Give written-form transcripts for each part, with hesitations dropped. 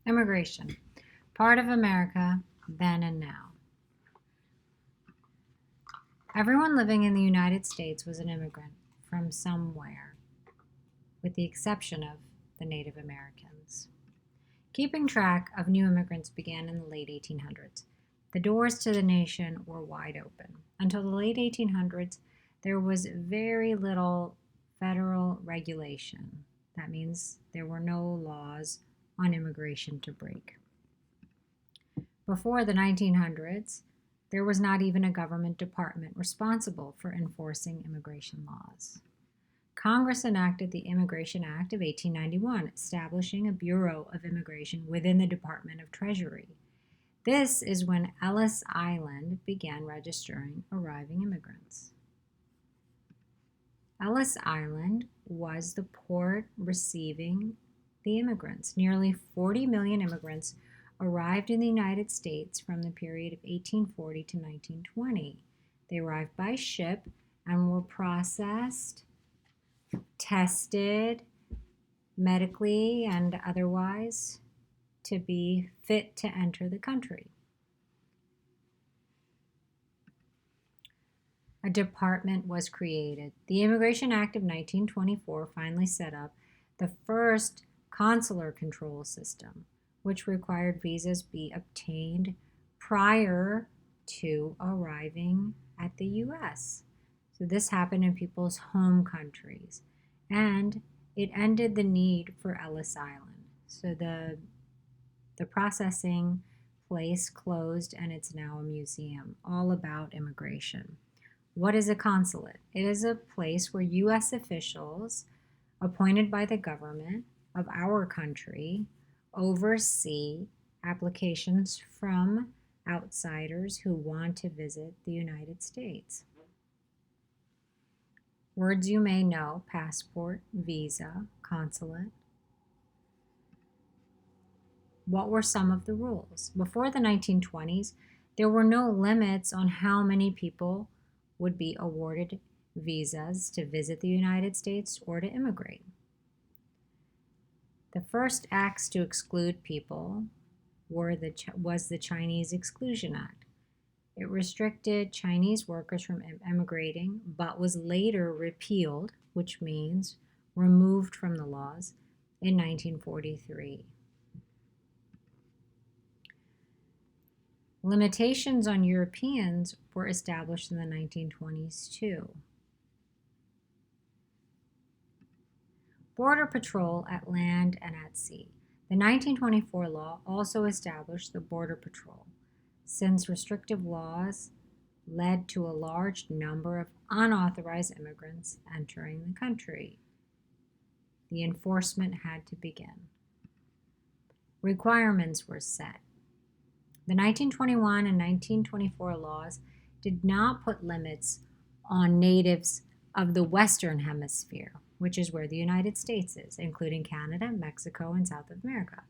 Immigration, part of America then and now. Everyone living in the United States was an immigrant from somewhere, with the exception of the Native Americans. Keeping track of new immigrants began in the late 1800s. The doors to the nation were wide open. Until the late 1800s, there was very little federal regulation. That means there were no laws on immigration to break. Before the 1900s, there was not even a government department responsible for enforcing immigration laws. Congress enacted the Immigration Act of 1891, establishing a Bureau of Immigration within the Department of Treasury. This is when Ellis Island began registering arriving immigrants. Ellis Island was the port receiving the immigrants. Nearly 40 million immigrants arrived in the United States from the period of 1840 to 1920. They arrived by ship and were processed, tested medically and otherwise to be fit to enter the country. A department was created. The Immigration Act of 1924 finally set up the first consular control system, which required visas be obtained prior to arriving at the U.S. So this happened in people's home countries, and it ended the need for Ellis Island. So the processing place closed, and it's now a museum all about immigration. What is a consulate? It is a place where U.S. officials appointed by the government of our country oversee applications from outsiders who want to visit the United States. Words you may know: passport, visa, consulate. What were some of the rules? Before the 1920s, there were no limits on how many people would be awarded visas to visit the United States or to immigrate. The first acts to exclude people was the Chinese Exclusion Act. It restricted Chinese workers from immigrating, but was later repealed, which means removed from the laws, in 1943. Limitations on Europeans were established in the 1920s too. Border patrol at land and at sea. The 1924 law also established the Border Patrol, since restrictive laws led to a large number of unauthorized immigrants entering the country. The enforcement had to begin. Requirements were set. The 1921 and 1924 laws did not put limits on natives of the Western Hemisphere, which is where the United States is, including Canada, Mexico, and South America.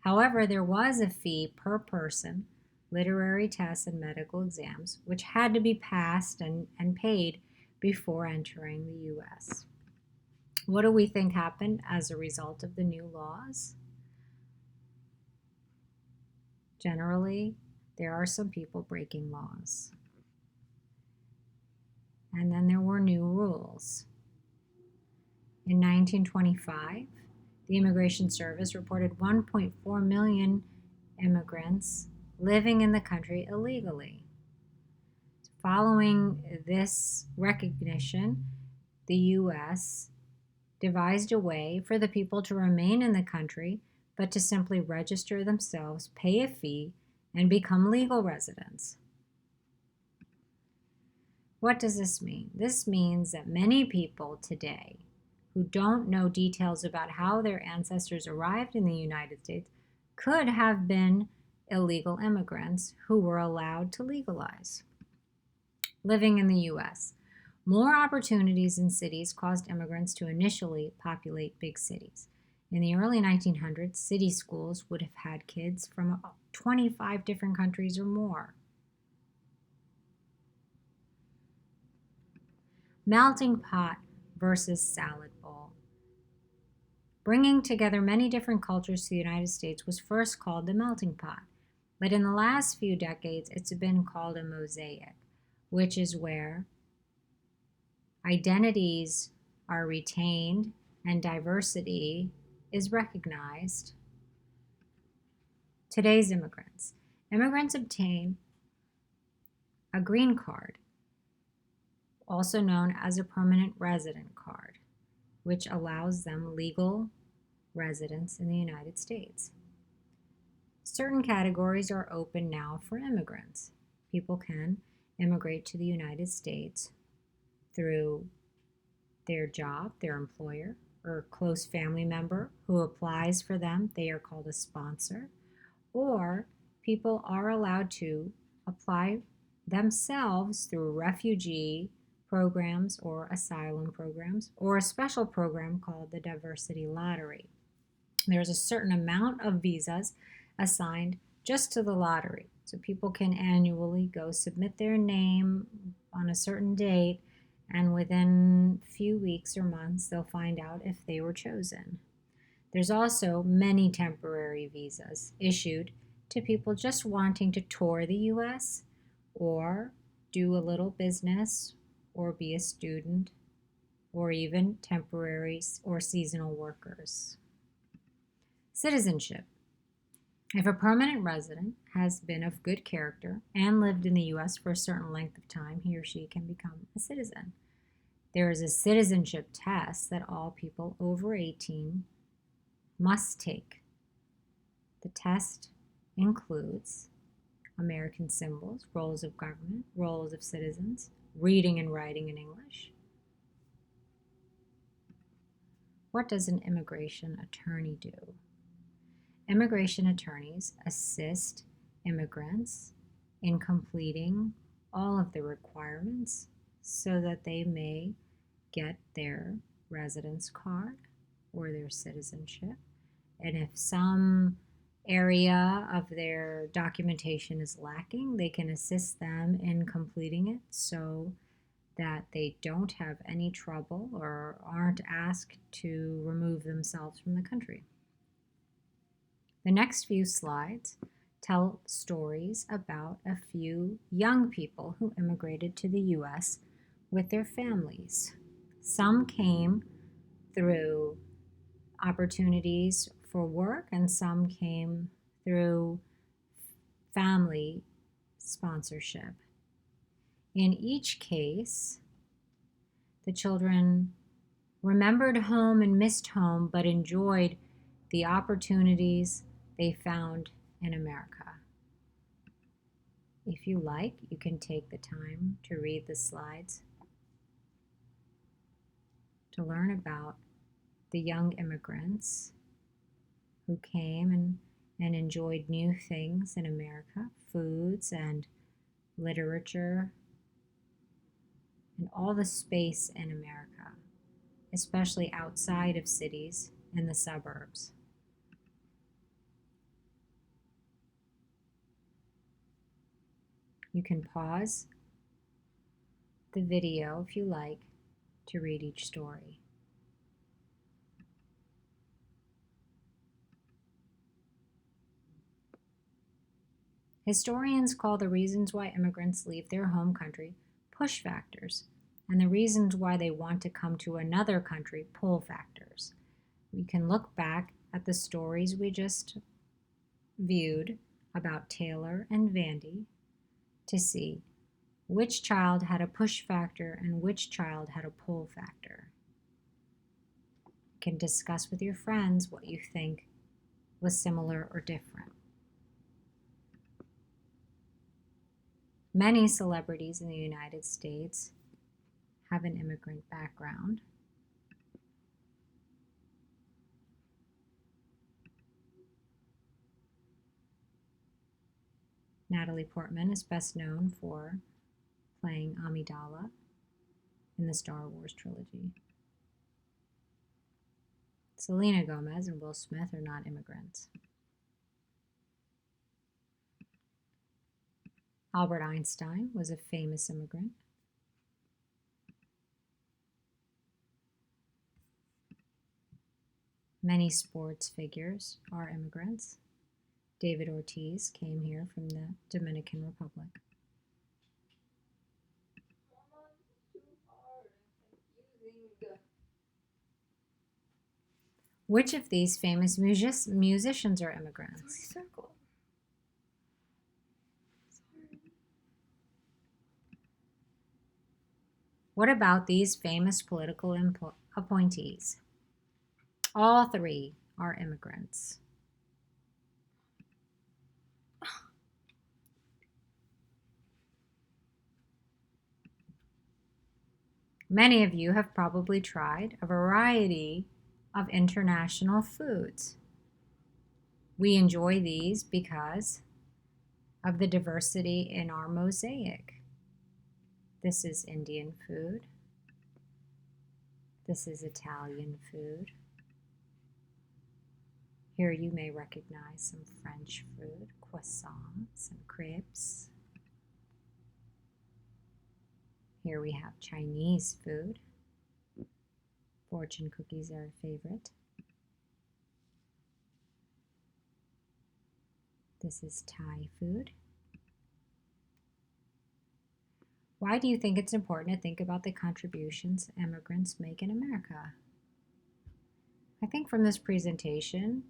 However, there was a fee per person, literary tests, and medical exams, which had to be passed and paid before entering the U.S. What do we think happened as a result of the new laws? Generally, there are some people breaking laws. And then there were new rules. In 1925, the Immigration Service reported 1.4 million immigrants living in the country illegally. Following this recognition, the U.S. devised a way for the people to remain in the country, but to simply register themselves, pay a fee, and become legal residents. What does this mean? This means that many people today who don't know details about how their ancestors arrived in the United States could have been illegal immigrants who were allowed to legalize. Living in the U.S. More opportunities in cities caused immigrants to initially populate big cities. In the early 1900s, city schools would have had kids from 25 different countries or more. Melting pot versus salad bowl. bringing together many different cultures to the United States, was first called the melting pot. But in the last few decades, it's been called a mosaic, which is where identities are retained and diversity is recognized. Today's immigrants. Immigrants obtain a green card, also known as a permanent resident card, which allows them legal residence in the United States. Certain categories are open now for immigrants. People can immigrate to the United States through their job, their employer, or a close family member who applies for them. They are called a sponsor. Or people are allowed to apply themselves through refugee programs or asylum programs, or a special program called the diversity lottery. There's a certain amount of visas assigned just to the lottery. So people can annually go submit their name on a certain date, and within a few weeks or months, they'll find out if they were chosen. There's also many temporary visas issued to people just wanting to tour the U.S. or do a little business or be a student or even temporary or seasonal workers. Citizenship. If a permanent resident has been of good character and lived in the U.S. for a certain length of time, he or she can become a citizen. There is a citizenship test that all people over 18 must take. The test includes American symbols, roles of government, roles of citizens, reading and writing in English. What does an immigration attorney do? Immigration attorneys assist immigrants in completing all of the requirements so that they may get their residence card or their citizenship. And if some area of their documentation is lacking, they can assist them in completing it so that they don't have any trouble or aren't asked to remove themselves from the country. The next few slides tell stories about a few young people who immigrated to the U.S. with their families. Some came through opportunities for work, and some came through family sponsorship. In each case, the children remembered home and missed home, but enjoyed the opportunities they found in America. If you like, you can take the time to read the slides to learn about the young immigrants who came and enjoyed new things in America, foods and literature, and all the space in America, especially outside of cities in the suburbs. You can pause the video if you like to read each story. Historians call the reasons why immigrants leave their home country push factors, and the reasons why they want to come to another country pull factors. We can look back at the stories we just viewed about Taylor and Vandy to see which child had a push factor and which child had a pull factor. You can discuss with your friends what you think was similar or different. Many celebrities in the United States have an immigrant background. Natalie Portman is best known for playing Amidala in the Star Wars trilogy. Selena Gomez and Will Smith are not immigrants. Albert Einstein was a famous immigrant. Many sports figures are immigrants. David Ortiz came here from the Dominican Republic. Which of these famous musicians are immigrants? Circle. What about these famous political appointees? All three are immigrants. Many of you have probably tried a variety of international foods. We enjoy these because of the diversity in our mosaic. This is Indian food. This is Italian food. Here you may recognize some French food, croissants and crepes. Here we have Chinese food. Fortune cookies are a favorite. This is Thai food. Why do you think it's important to think about the contributions immigrants make in America? I think from this presentation,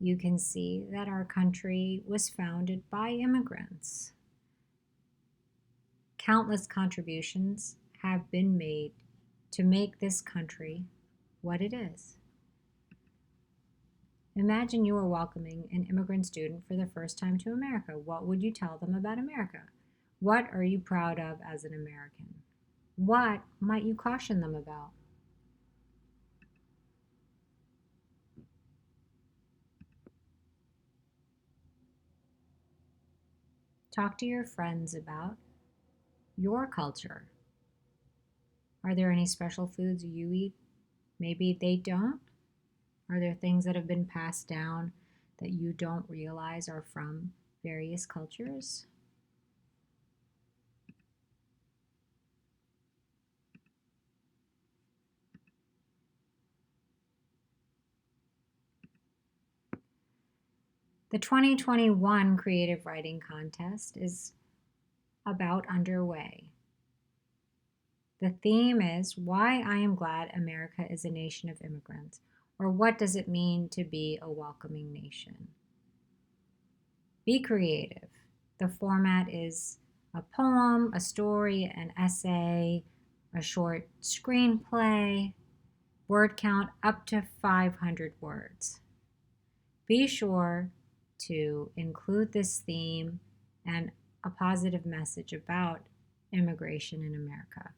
you can see that our country was founded by immigrants. Countless contributions have been made to make this country what it is. Imagine you are welcoming an immigrant student for the first time to America. What would you tell them about America? What are you proud of as an American? What might you caution them about? Talk to your friends about your culture. Are there any special foods you eat? Maybe they don't. Are there things that have been passed down that you don't realize are from various cultures? The 2021 Creative Writing Contest is about underway. The theme is Why I Am Glad America is a Nation of Immigrants, or what does it mean to be a welcoming nation? Be creative. The format is a poem, a story, an essay, a short screenplay, word count up to 500 words. Be sure to include this theme and a positive message about immigration in America.